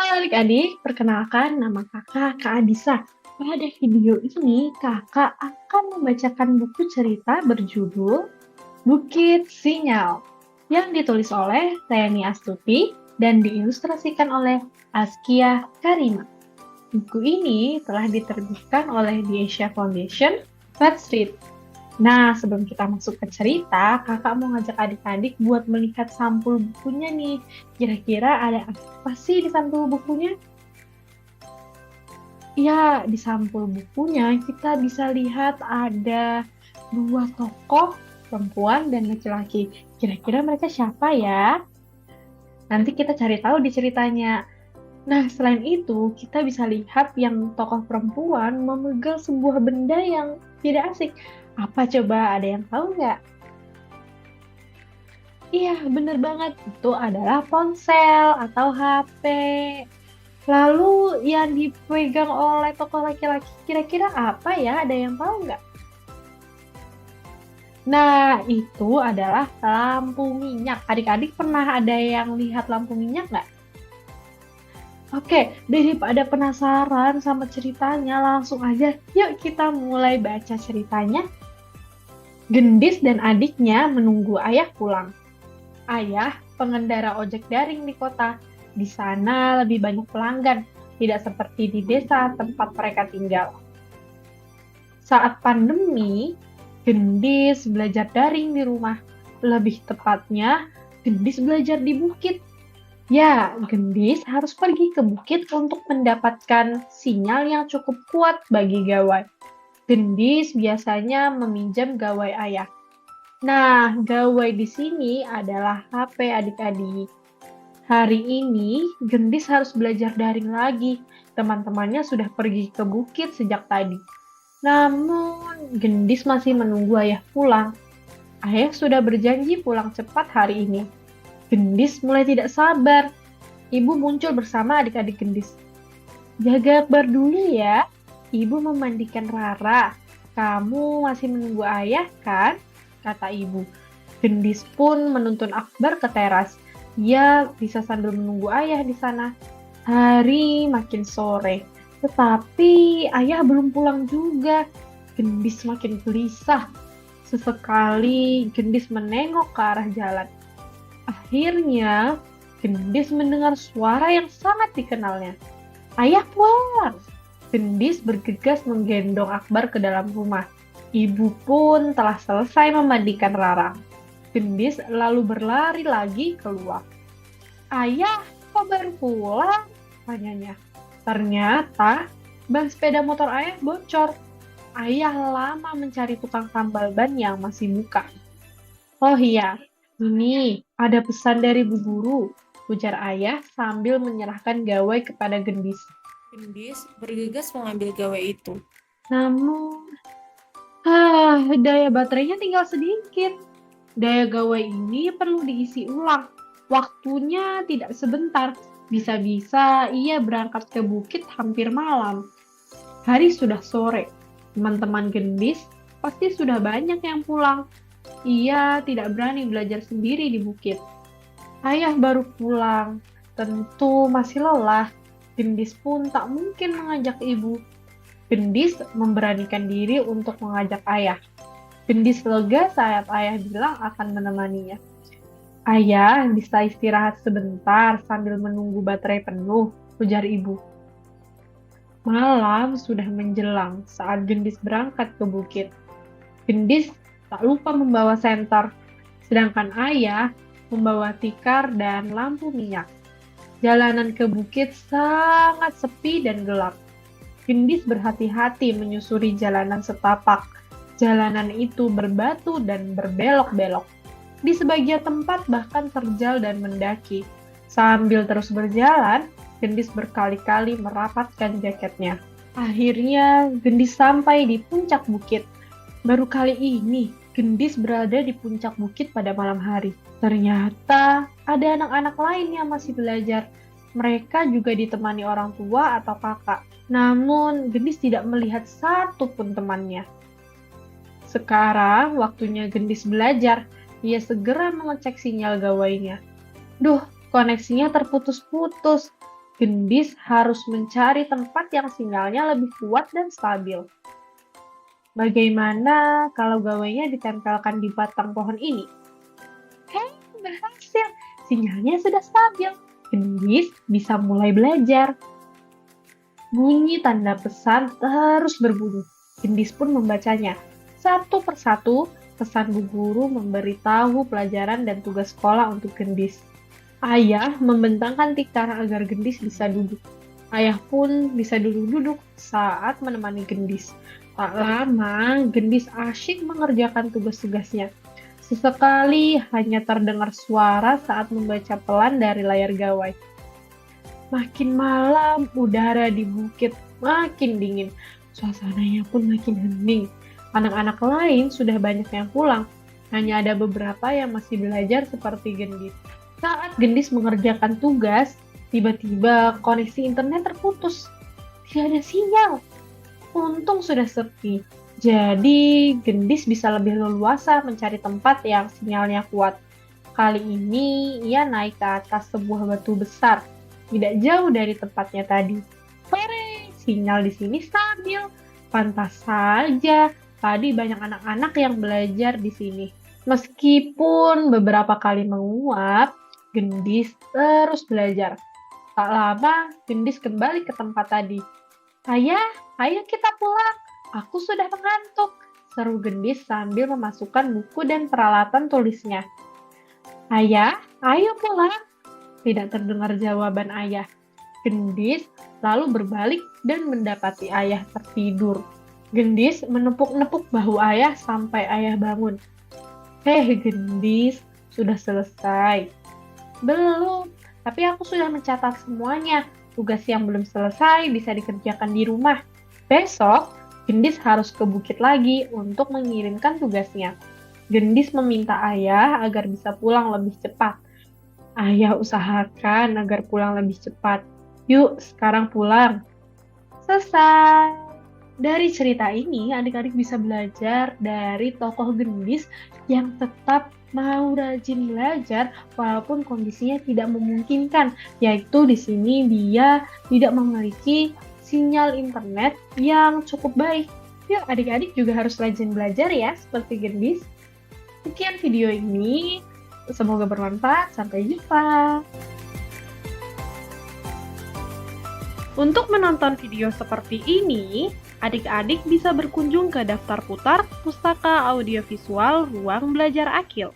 Halo adik-adik, perkenalkan nama kakak Kak Adisa. Pada video ini, kakak akan membacakan buku cerita berjudul Bukit Sinyal yang ditulis oleh Tayani Astuti dan diilustrasikan oleh Askia Karima. Buku ini telah diterbitkan oleh The Asia Foundation, Fat Street. Nah, sebelum kita masuk ke cerita, kakak mau ngajak adik-adik buat melihat sampul bukunya nih. Kira-kira ada apa sih di sampul bukunya? Ya, di sampul bukunya kita bisa lihat ada dua tokoh, perempuan dan laki-laki. Kira-kira mereka siapa ya? Nanti kita cari tahu di ceritanya. Nah, selain itu, kita bisa lihat yang tokoh perempuan memegang sebuah benda yang tidak asing. Apa coba? Ada yang tahu nggak? Iya, bener banget. Itu adalah ponsel atau HP. Lalu yang dipegang oleh tokoh laki-laki kira-kira apa ya? Ada yang tahu nggak? Nah, itu adalah lampu minyak. Adik-adik pernah ada yang lihat lampu minyak nggak? Oke, daripada penasaran sama ceritanya, langsung aja yuk kita mulai baca ceritanya. Gendis dan adiknya menunggu ayah pulang. Ayah pengendara ojek daring di kota. Di sana lebih banyak pelanggan, tidak seperti di desa tempat mereka tinggal. Saat pandemi, Gendis belajar daring di rumah. Lebih tepatnya, Gendis belajar di bukit. Ya, Gendis harus pergi ke bukit untuk mendapatkan sinyal yang cukup kuat bagi gawai. Gendis biasanya meminjam gawai ayah. Nah, gawai di sini adalah HP adik-adik. Hari ini, Gendis harus belajar daring lagi. Teman-temannya sudah pergi ke bukit sejak tadi. Namun, Gendis masih menunggu ayah pulang. Ayah sudah berjanji pulang cepat hari ini. Gendis mulai tidak sabar. Ibu muncul bersama adik-adik Gendis. Jaga Akbar dulu ya. Ibu memandikan Rara. Kamu masih menunggu ayah kan? Kata ibu. Gendis pun menuntun Akbar ke teras. Ia bisa sambil menunggu ayah di sana. Hari makin sore, tetapi ayah belum pulang juga. Gendis makin gelisah. Sesekali Gendis menengok ke arah jalan. Akhirnya, Gendis mendengar suara yang sangat dikenalnya. Ayah pulang! Gendis bergegas menggendong Akbar ke dalam rumah. Ibu pun telah selesai memandikan Rara. Gendis lalu berlari lagi keluar. Ayah, kok baru pulang? Tanyanya. Ternyata ban sepeda motor ayah bocor. Ayah lama mencari tukang tambal ban yang masih buka. Oh iya, ini ada pesan dari Bu Guru, ujar ayah sambil menyerahkan gawai kepada Gendis. Gendis bergegas mengambil gawai itu. Namun, daya baterainya tinggal sedikit. Daya gawai ini perlu diisi ulang. Waktunya tidak sebentar. Bisa-bisa ia berangkat ke bukit hampir malam. Hari sudah sore. Teman-teman Gendis pasti sudah banyak yang pulang. Ia tidak berani belajar sendiri di bukit. Ayah baru pulang. Tentu masih lelah. Gendis pun tak mungkin mengajak ibu. Gendis memberanikan diri untuk mengajak ayah. Gendis lega saat ayah bilang akan menemaninya. Ayah bisa istirahat sebentar sambil menunggu baterai penuh, ujar ibu. Malam sudah menjelang saat Gendis berangkat ke bukit. Gendis tak lupa membawa senter, sedangkan ayah membawa tikar dan lampu minyak. Jalanan ke bukit sangat sepi dan gelap. Gendis berhati-hati menyusuri jalanan setapak. Jalanan itu berbatu dan berbelok-belok. Di sebagian tempat bahkan terjal dan mendaki. Sambil terus berjalan, Gendis berkali-kali merapatkan jaketnya. Akhirnya, Gendis sampai di puncak bukit. Baru kali ini, Gendis berada di puncak bukit pada malam hari. Ternyata ada anak-anak lain yang masih belajar. Mereka juga ditemani orang tua atau kakak. Namun, Gendis tidak melihat satu pun temannya. Sekarang waktunya Gendis belajar. Ia segera mengecek sinyal gawainya. Duh, koneksinya terputus-putus. Gendis harus mencari tempat yang sinyalnya lebih kuat dan stabil. Bagaimana kalau gawainya ditempelkan di batang pohon ini? Hei, berhasil! Sinyalnya sudah stabil. Gendis bisa mulai belajar. Bunyi tanda pesan terus berbunyi. Gendis pun membacanya. Satu persatu, pesan bu guru memberitahu pelajaran dan tugas sekolah untuk Gendis. Ayah membentangkan tikar agar Gendis bisa duduk. Ayah pun bisa duduk-duduk saat menemani Gendis. Tak lama, Gendis asyik mengerjakan tugas-tugasnya. Sesekali hanya terdengar suara saat membaca pelan dari layar gawai. Makin malam, udara di bukit makin dingin. Suasananya pun makin hening. Anak-anak lain sudah banyak yang pulang. Hanya ada beberapa yang masih belajar seperti Gendis. Saat Gendis mengerjakan tugas, tiba-tiba koneksi internet terputus. Tidak ada sinyal. Untung sudah sepi. Jadi, Gendis bisa lebih leluasa mencari tempat yang sinyalnya kuat. Kali ini, ia naik ke atas sebuah batu besar. Tidak jauh dari tempatnya tadi. Hore, sinyal di sini stabil. Pantas saja, tadi banyak anak-anak yang belajar di sini. Meskipun beberapa kali menguap, Gendis terus belajar. Tak lama, Gendis kembali ke tempat tadi. Ayah, ayo kita pulang. Aku sudah mengantuk, seru Gendis sambil memasukkan buku dan peralatan tulisnya. Ayah, ayo pulang. Tidak terdengar jawaban ayah. Gendis lalu berbalik dan mendapati ayah tertidur. Gendis menepuk-nepuk bahu ayah sampai ayah bangun. Hei Gendis, sudah selesai. Belum, tapi aku sudah mencatat semuanya. Tugas yang belum selesai bisa dikerjakan di rumah. Besok, Gendis harus ke bukit lagi untuk mengirimkan tugasnya. Gendis meminta ayah agar bisa pulang lebih cepat. Ayah usahakan agar pulang lebih cepat. Yuk, sekarang pulang. Selesai. Dari cerita ini, adik-adik bisa belajar dari tokoh Gendis yang tetap mau rajin belajar walaupun kondisinya tidak memungkinkan, yaitu di sini dia tidak memiliki sinyal internet yang cukup baik. Yuk, adik-adik juga harus rajin belajar ya, seperti Gendis. Sekian video ini. Semoga bermanfaat. Sampai jumpa. Untuk menonton video seperti ini, adik-adik bisa berkunjung ke daftar putar Pustaka Audiovisual Ruang Belajar Akil.